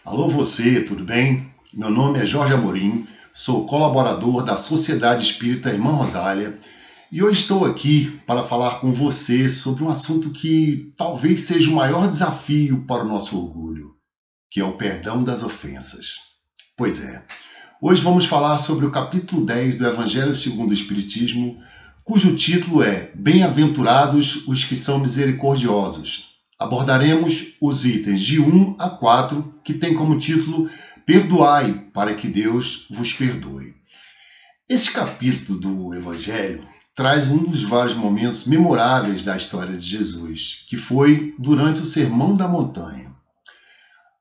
Alô você, tudo bem? Meu nome é Jorge Amorim, sou colaborador da Sociedade Espírita Irmã Rosália e hoje estou aqui para falar com você sobre um assunto que talvez seja o maior desafio para o nosso orgulho, que é o perdão das ofensas. Pois é, hoje vamos falar sobre o capítulo 10 do Evangelho segundo o Espiritismo, cujo título é Bem-aventurados os que são misericordiosos. Abordaremos os itens de 1 a 4, que tem como título Perdoai, para que Deus vos perdoe. Esse capítulo do Evangelho traz um dos vários momentos memoráveis da história de Jesus, que foi durante o Sermão da Montanha.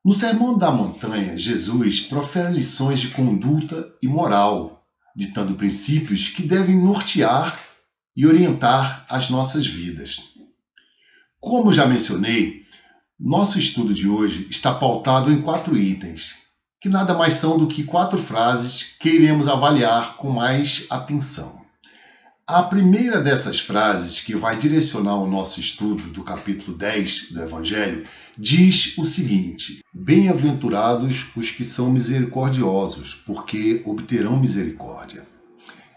No Sermão da Montanha, Jesus profere lições de conduta e moral, ditando princípios que devem nortear e orientar as nossas vidas. Como já mencionei, nosso estudo de hoje está pautado em 4 itens, que nada mais são do que 4 frases que iremos avaliar com mais atenção. A primeira dessas frases, que vai direcionar o nosso estudo do capítulo 10 do Evangelho, diz o seguinte: Bem-aventurados os que são misericordiosos, porque obterão misericórdia.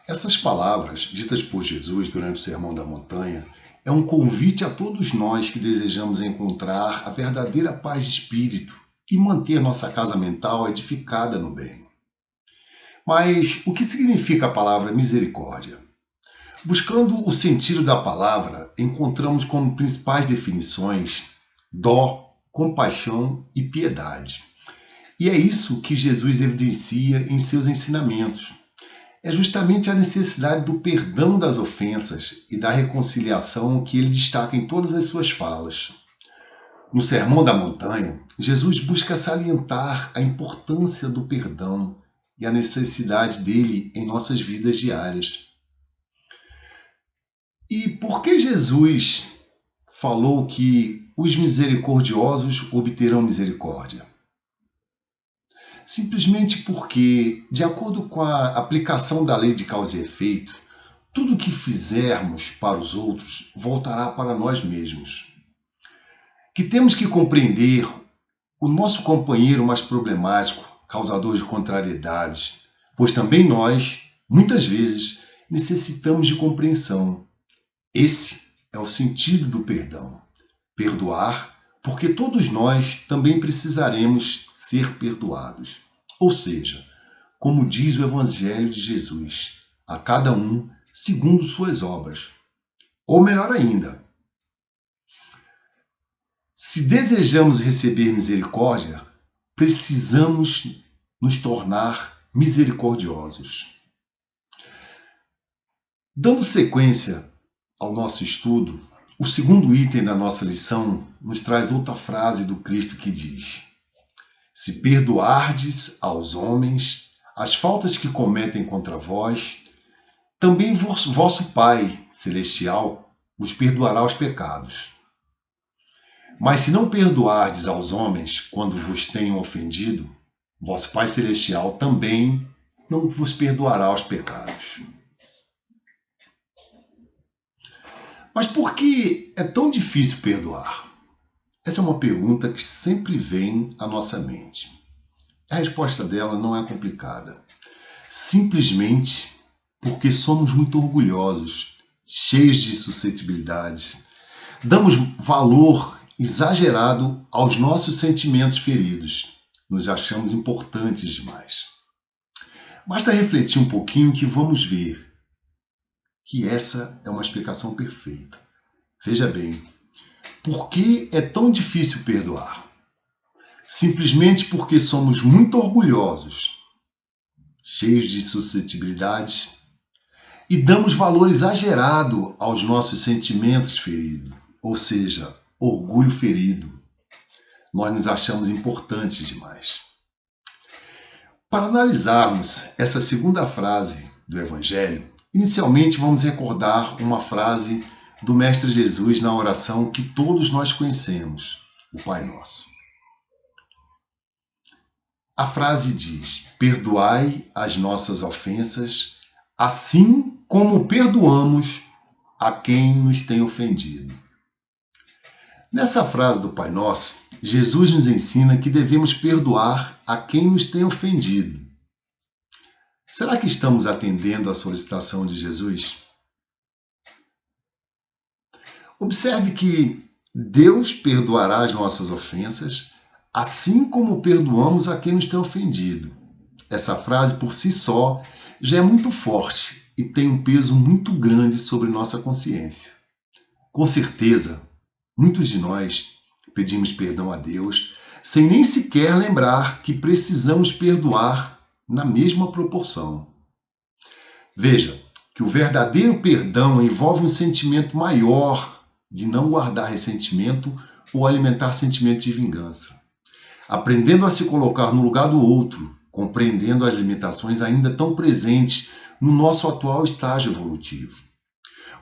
Essas palavras, ditas por Jesus durante o Sermão da Montanha, é um convite a todos nós que desejamos encontrar a verdadeira paz de espírito e manter nossa casa mental edificada no bem. Mas o que significa a palavra misericórdia? Buscando o sentido da palavra, encontramos como principais definições dó, compaixão e piedade. E é isso que Jesus evidencia em seus ensinamentos. É justamente a necessidade do perdão das ofensas e da reconciliação que ele destaca em todas as suas falas. No Sermão da Montanha, Jesus busca salientar a importância do perdão e a necessidade dele em nossas vidas diárias. E por que Jesus falou que os misericordiosos obterão misericórdia? Simplesmente porque, de acordo com a aplicação da lei de causa e efeito, tudo o que fizermos para os outros voltará para nós mesmos. Que temos que compreender o nosso companheiro mais problemático, causador de contrariedades, pois também nós, muitas vezes, necessitamos de compreensão. Esse é o sentido do perdão. Perdoar, porque todos nós também precisaremos ser perdoados. Ou seja, como diz o Evangelho de Jesus, a cada um segundo suas obras. Ou melhor ainda, se desejamos receber misericórdia, precisamos nos tornar misericordiosos. Dando sequência ao nosso estudo, o segundo item da nossa lição nos traz outra frase do Cristo que diz: Se perdoardes aos homens as faltas que cometem contra vós, também vosso Pai Celestial vos perdoará os pecados. Mas se não perdoardes aos homens quando vos tenham ofendido, vosso Pai Celestial também não vos perdoará os pecados. Mas por que é tão difícil perdoar? Essa é uma pergunta que sempre vem à nossa mente. A resposta dela não é complicada. Simplesmente porque somos muito orgulhosos, cheios de suscetibilidades. Damos valor exagerado aos nossos sentimentos feridos. Nos achamos importantes demais. Basta refletir um pouquinho que vamos ver que essa é uma explicação perfeita. Veja bem, por que é tão difícil perdoar? Simplesmente porque somos muito orgulhosos, cheios de suscetibilidades, e damos valor exagerado aos nossos sentimentos feridos, ou seja, orgulho ferido. Nós nos achamos importantes demais. Para analisarmos essa segunda frase do Evangelho, inicialmente vamos recordar uma frase do Mestre Jesus na oração que todos nós conhecemos, o Pai Nosso. A frase diz: Perdoai as nossas ofensas, assim como perdoamos a quem nos tem ofendido. Nessa frase do Pai Nosso, Jesus nos ensina que devemos perdoar a quem nos tem ofendido. Será que estamos atendendo à solicitação de Jesus? Observe que Deus perdoará as nossas ofensas, assim como perdoamos a quem nos tem ofendido. Essa frase, por si só, já é muito forte e tem um peso muito grande sobre nossa consciência. Com certeza, muitos de nós pedimos perdão a Deus sem nem sequer lembrar que precisamos perdoar na mesma proporção. Veja que o verdadeiro perdão envolve um sentimento maior de não guardar ressentimento ou alimentar sentimento de vingança. Aprendendo a se colocar no lugar do outro, compreendendo as limitações ainda tão presentes no nosso atual estágio evolutivo.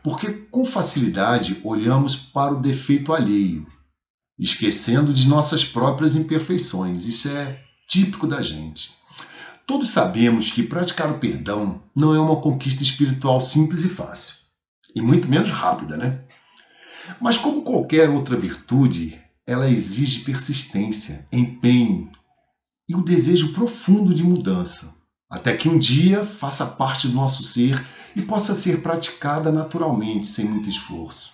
Porque com facilidade olhamos para o defeito alheio, esquecendo de nossas próprias imperfeições. Isso é típico da gente. Todos sabemos que praticar o perdão não é uma conquista espiritual simples e fácil, e muito menos rápida, né? Mas como qualquer outra virtude, ela exige persistência, empenho e o desejo profundo de mudança, até que um dia faça parte do nosso ser e possa ser praticada naturalmente, sem muito esforço.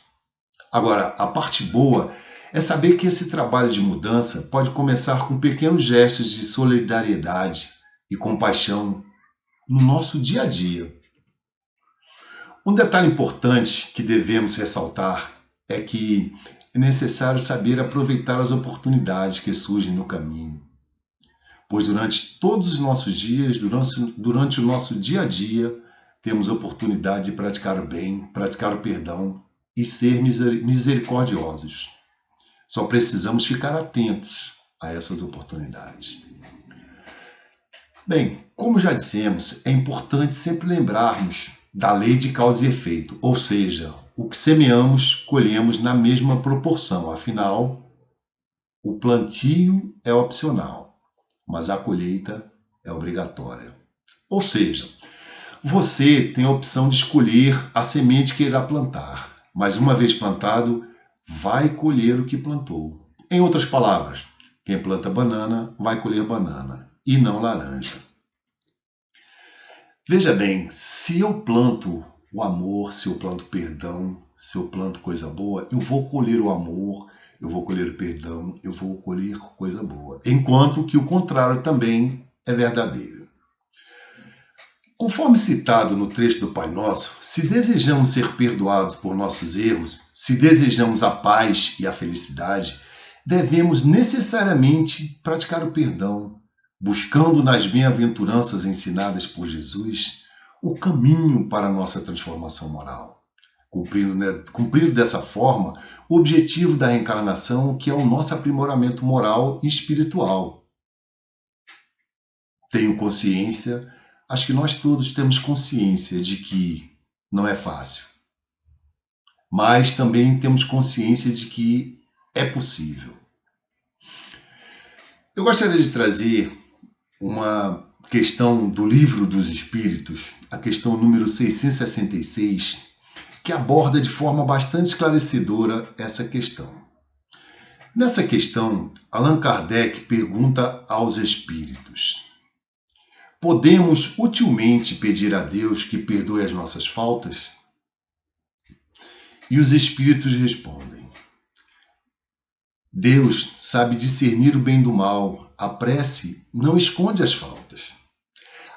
Agora, a parte boa é saber que esse trabalho de mudança pode começar com pequenos gestos de solidariedade e compaixão no nosso dia a dia. Um detalhe importante que devemos ressaltar é que é necessário saber aproveitar as oportunidades que surgem no caminho, pois durante todos os nossos dias, durante o nosso dia a dia, temos oportunidade de praticar o bem, praticar o perdão e ser misericordiosos. Só precisamos ficar atentos a essas oportunidades. Bem, como já dissemos, é importante sempre lembrarmos da lei de causa e efeito, ou seja, o que semeamos, colhemos na mesma proporção. Afinal, o plantio é opcional, mas a colheita é obrigatória. Ou seja, você tem a opção de escolher a semente que irá plantar, mas uma vez plantado, vai colher o que plantou. Em outras palavras, quem planta banana vai colher banana e não laranja. Veja bem, se eu planto o amor, se eu planto perdão, se eu planto coisa boa, eu vou colher o amor, eu vou colher o perdão, eu vou colher coisa boa. Enquanto que o contrário também é verdadeiro. Conforme citado no trecho do Pai Nosso, se desejamos ser perdoados por nossos erros, se desejamos a paz e a felicidade, devemos necessariamente praticar o perdão, buscando nas bem-aventuranças ensinadas por Jesus o caminho para a nossa transformação moral. Cumprindo dessa forma o objetivo da reencarnação, que é o nosso aprimoramento moral e espiritual. Tenho consciência, acho que nós todos temos consciência de que não é fácil, mas também temos consciência de que é possível. Eu gostaria de trazer uma questão do Livro dos Espíritos, a questão número 666, que aborda de forma bastante esclarecedora essa questão. Nessa questão, Allan Kardec pergunta aos espíritos: podemos utilmente pedir a Deus que perdoe as nossas faltas? E os espíritos respondem: Deus sabe discernir o bem do mal, a prece não esconde as faltas.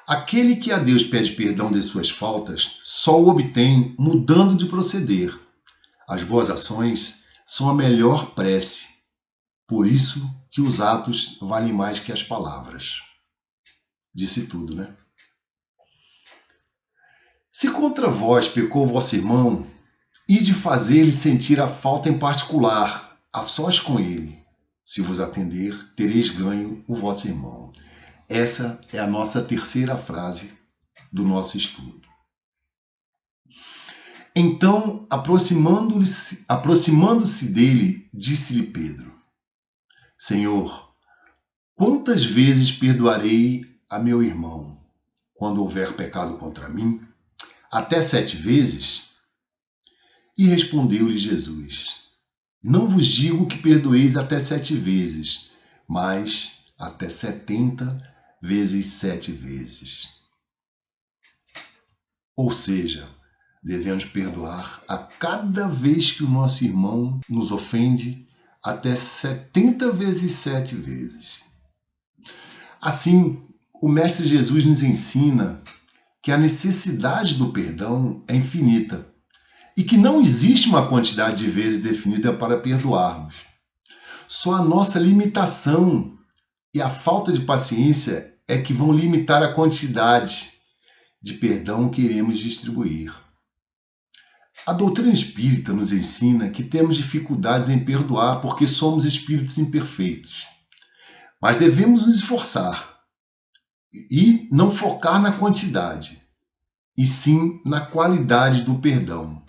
Aquele que a Deus pede perdão de suas faltas só o obtém mudando de proceder. As boas ações são a melhor prece, por isso que os atos valem mais que as palavras. Disse tudo, né? Se contra vós pecou vosso irmão, ide fazer-lhe sentir a falta em particular, a sós com ele. Se vos atender, tereis ganho o vosso irmão. Essa é a nossa terceira frase do nosso estudo. Então, aproximando-se dele, disse-lhe Pedro: Senhor, quantas vezes perdoarei a meu irmão quando houver pecado contra mim? Até 7 vezes? E respondeu-lhe Jesus: Não vos digo que perdoeis até 7 vezes, mas até 70 vezes 7 vezes. Ou seja, devemos perdoar a cada vez que o nosso irmão nos ofende até 70 vezes 7 vezes. Assim, o Mestre Jesus nos ensina que a necessidade do perdão é infinita e que não existe uma quantidade de vezes definida para perdoarmos. Só a nossa limitação e a falta de paciência é que vão limitar a quantidade de perdão que iremos distribuir. A doutrina espírita nos ensina que temos dificuldades em perdoar porque somos espíritos imperfeitos. Mas devemos nos esforçar e não focar na quantidade, e sim na qualidade do perdão.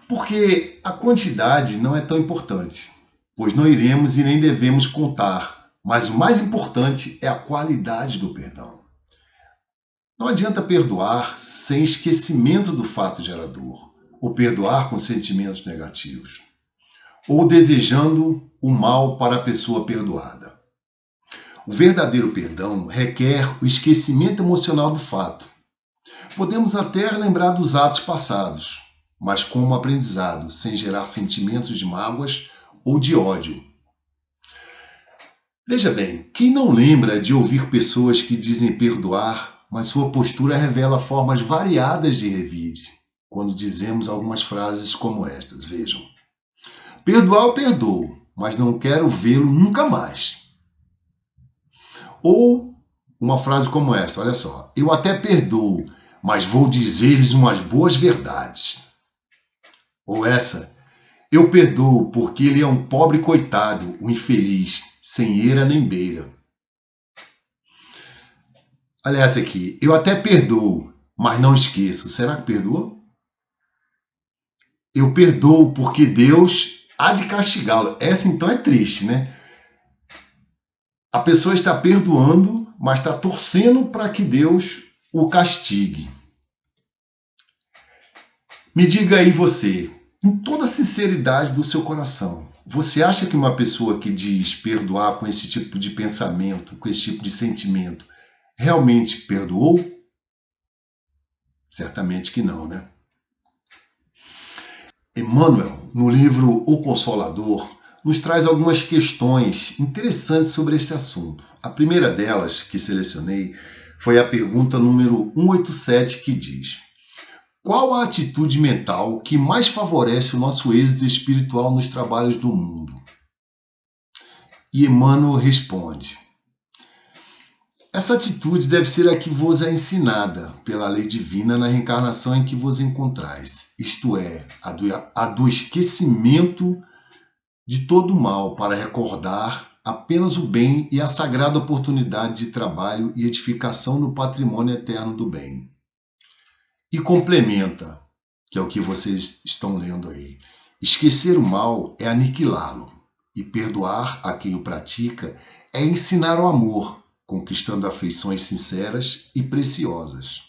Porque a quantidade não é tão importante, pois não iremos e nem devemos contar, mas o mais importante é a qualidade do perdão. Não adianta perdoar sem esquecimento do fato gerador, ou perdoar com sentimentos negativos, ou desejando o mal para a pessoa perdoada. O verdadeiro perdão requer o esquecimento emocional do fato. Podemos até lembrar dos atos passados, mas como aprendizado, sem gerar sentimentos de mágoas ou de ódio. Veja bem, quem não lembra de ouvir pessoas que dizem perdoar, mas sua postura revela formas variadas de revide, quando dizemos algumas frases como estas, vejam. Perdoar eu perdoo, mas não quero vê-lo nunca mais. Ou uma frase como esta, olha só. Eu até perdoo, mas vou dizer-lhes umas boas verdades. Ou essa. Eu perdoo porque ele é um pobre coitado, um infeliz, sem eira nem beira. Olha essa aqui. Eu até perdoo, mas não esqueço. Será que perdoou? Eu perdoo porque Deus há de castigá-lo. Essa então é triste, né? A pessoa está perdoando, mas está torcendo para que Deus o castigue. Me diga aí você, com toda a sinceridade do seu coração, você acha que uma pessoa que diz perdoar com esse tipo de pensamento, com esse tipo de sentimento, realmente perdoou? Certamente que não, né? Emmanuel, no livro O Consolador, nos traz algumas questões interessantes sobre esse assunto. A primeira delas, que selecionei, foi a pergunta número 187, que diz: qual a atitude mental que mais favorece o nosso êxito espiritual nos trabalhos do mundo? E Emmanuel responde: essa atitude deve ser a que vos é ensinada pela lei divina na reencarnação em que vos encontrais, isto é, a do esquecimento de todo o mal para recordar apenas o bem e a sagrada oportunidade de trabalho e edificação no patrimônio eterno do bem. E complementa, que é o que vocês estão lendo aí. Esquecer o mal é aniquilá-lo, e perdoar a quem o pratica é ensinar o amor, conquistando afeições sinceras e preciosas.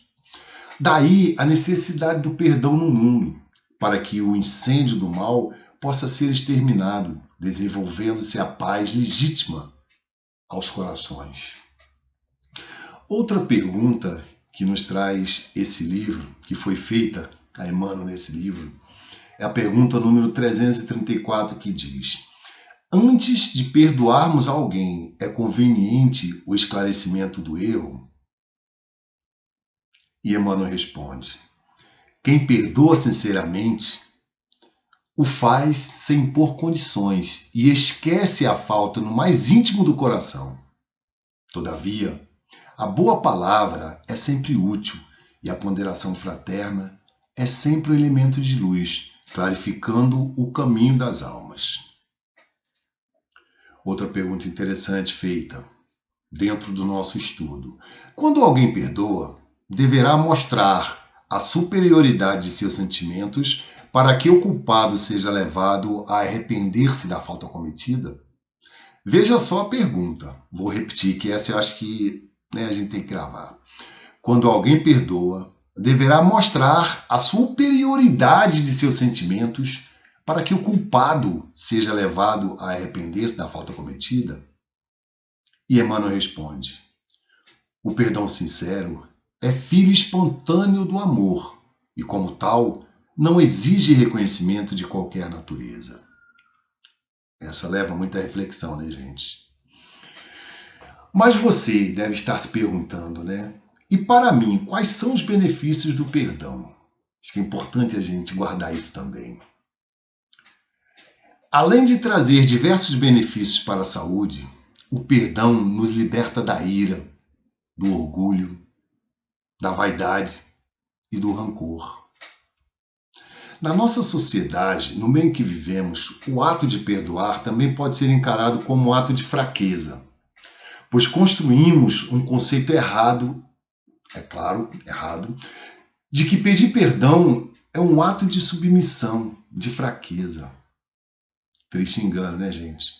Daí a necessidade do perdão no mundo, para que o incêndio do mal possa ser exterminado, desenvolvendo-se a paz legítima aos corações. Outra pergunta que nos traz esse livro, que foi feita a Emmanuel nesse livro, é a pergunta número 334, que diz: antes de perdoarmos alguém, é conveniente o esclarecimento do erro? E Emmanuel responde: quem perdoa sinceramente o faz sem impor condições e esquece a falta no mais íntimo do coração. Todavia, a boa palavra é sempre útil e a ponderação fraterna é sempre um elemento de luz, clarificando o caminho das almas. Outra pergunta interessante feita dentro do nosso estudo. Quando alguém perdoa, deverá mostrar a superioridade de seus sentimentos para que o culpado seja levado a arrepender-se da falta cometida? Veja só a pergunta. Vou repetir, que essa eu acho que a gente tem que gravar. Quando alguém perdoa, deverá mostrar a superioridade de seus sentimentos para que o culpado seja levado a arrepender-se da falta cometida? E Emmanuel responde: o perdão sincero é filho espontâneo do amor e, como tal, não exige reconhecimento de qualquer natureza. Essa leva muita reflexão, né, gente? Mas você deve estar se perguntando, né? E para mim, quais são os benefícios do perdão? Acho que é importante a gente guardar isso também. Além de trazer diversos benefícios para a saúde, o perdão nos liberta da ira, do orgulho, da vaidade e do rancor. Na nossa sociedade, no meio em que vivemos, o ato de perdoar também pode ser encarado como um ato de fraqueza, pois construímos um conceito errado, é claro, errado, de que pedir perdão é um ato de submissão, de fraqueza. Triste engano, né, gente?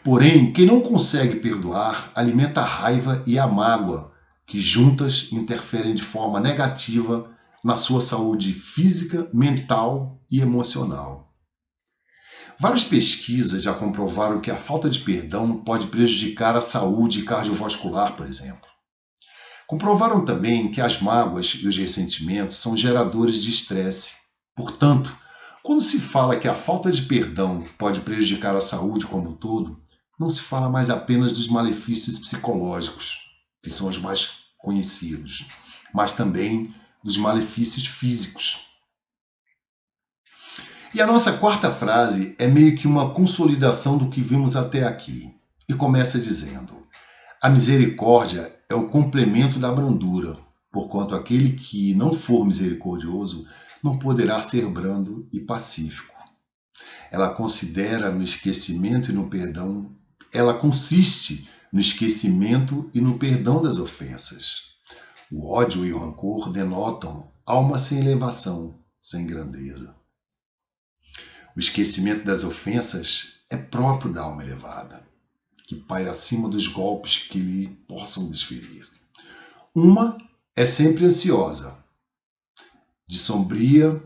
Porém, quem não consegue perdoar alimenta a raiva e a mágoa, que juntas interferem de forma negativa na sua saúde física, mental e emocional. Várias pesquisas já comprovaram que a falta de perdão pode prejudicar a saúde cardiovascular, por exemplo. Comprovaram também que as mágoas e os ressentimentos são geradores de estresse. Portanto, quando se fala que a falta de perdão pode prejudicar a saúde como um todo, não se fala mais apenas dos malefícios psicológicos, que são os mais conhecidos, mas também dos malefícios físicos. E a nossa quarta frase é meio que uma consolidação do que vimos até aqui. E começa dizendo: a misericórdia é o complemento da brandura, porquanto aquele que não for misericordioso não poderá ser brando e pacífico. Ela considera no esquecimento e no perdão, ela consiste no esquecimento e no perdão das ofensas. O ódio e o rancor denotam alma sem elevação, sem grandeza. O esquecimento das ofensas é próprio da alma elevada, que paira acima dos golpes que lhe possam desferir. Uma é sempre ansiosa, de sombria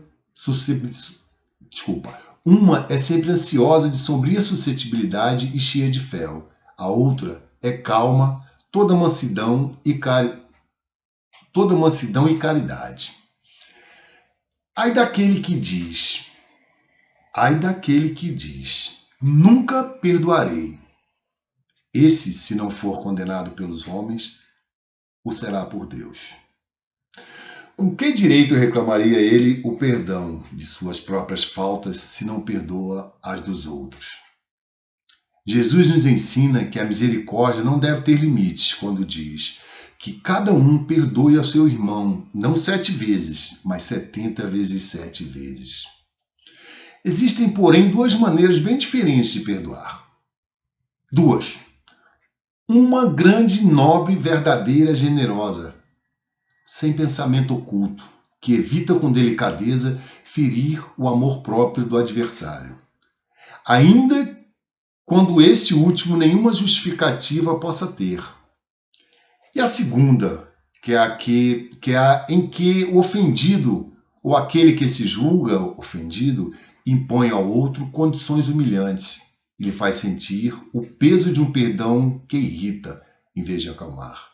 Uma é sempre ansiosa, de sombria suscetibilidade e cheia de fel. A outra é calma, toda mansidão e caridade. Ai daquele que diz, nunca perdoarei. Esse, se não for condenado pelos homens, o será por Deus. Com que direito reclamaria ele o perdão de suas próprias faltas se não perdoa as dos outros? Jesus nos ensina que a misericórdia não deve ter limites quando diz que cada um perdoe ao seu irmão, não 7 vezes, mas 70 vezes 7 vezes. Existem, porém, 2 maneiras bem diferentes de perdoar. 2. Uma grande, nobre, verdadeira, generosa, sem pensamento oculto, que evita com delicadeza ferir o amor próprio do adversário, ainda quando este último nenhuma justificativa possa ter. E a segunda, que é a em que o ofendido ou aquele que se julga ofendido impõe ao outro condições humilhantes e lhe faz sentir o peso de um perdão que irrita, em vez de acalmar.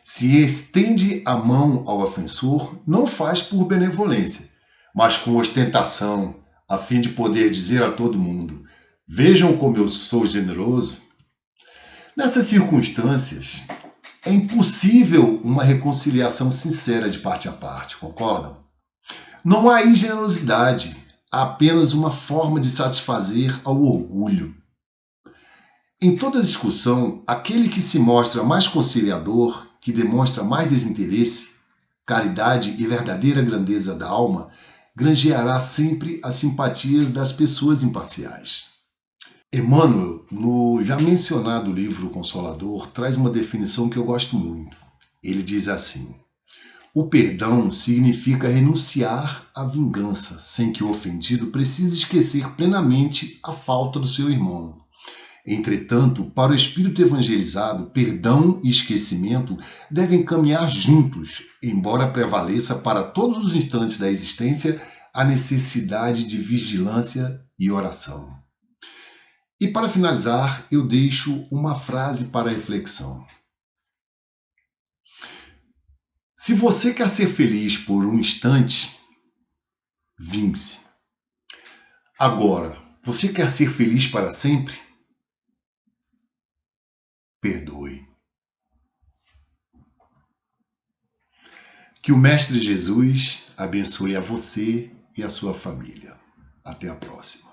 Se estende a mão ao ofensor, não faz por benevolência, mas com ostentação, a fim de poder dizer a todo mundo: vejam como eu sou generoso. Nessas circunstâncias, é impossível uma reconciliação sincera de parte a parte, concordam? Não há ingenuidade, há apenas uma forma de satisfazer ao orgulho. Em toda discussão, aquele que se mostra mais conciliador, que demonstra mais desinteresse, caridade e verdadeira grandeza da alma, granjeará sempre as simpatias das pessoas imparciais. Emmanuel, no já mencionado livro Consolador, traz uma definição que eu gosto muito. Ele diz assim: o perdão significa renunciar à vingança, sem que o ofendido precise esquecer plenamente a falta do seu irmão. Entretanto, para o espírito evangelizado, perdão e esquecimento devem caminhar juntos, embora prevaleça para todos os instantes da existência a necessidade de vigilância e oração. E para finalizar, eu deixo uma frase para reflexão. Se você quer ser feliz por um instante, vingue-se. Agora, você quer ser feliz para sempre? Perdoe. Que o Mestre Jesus abençoe a você e a sua família. Até a próxima.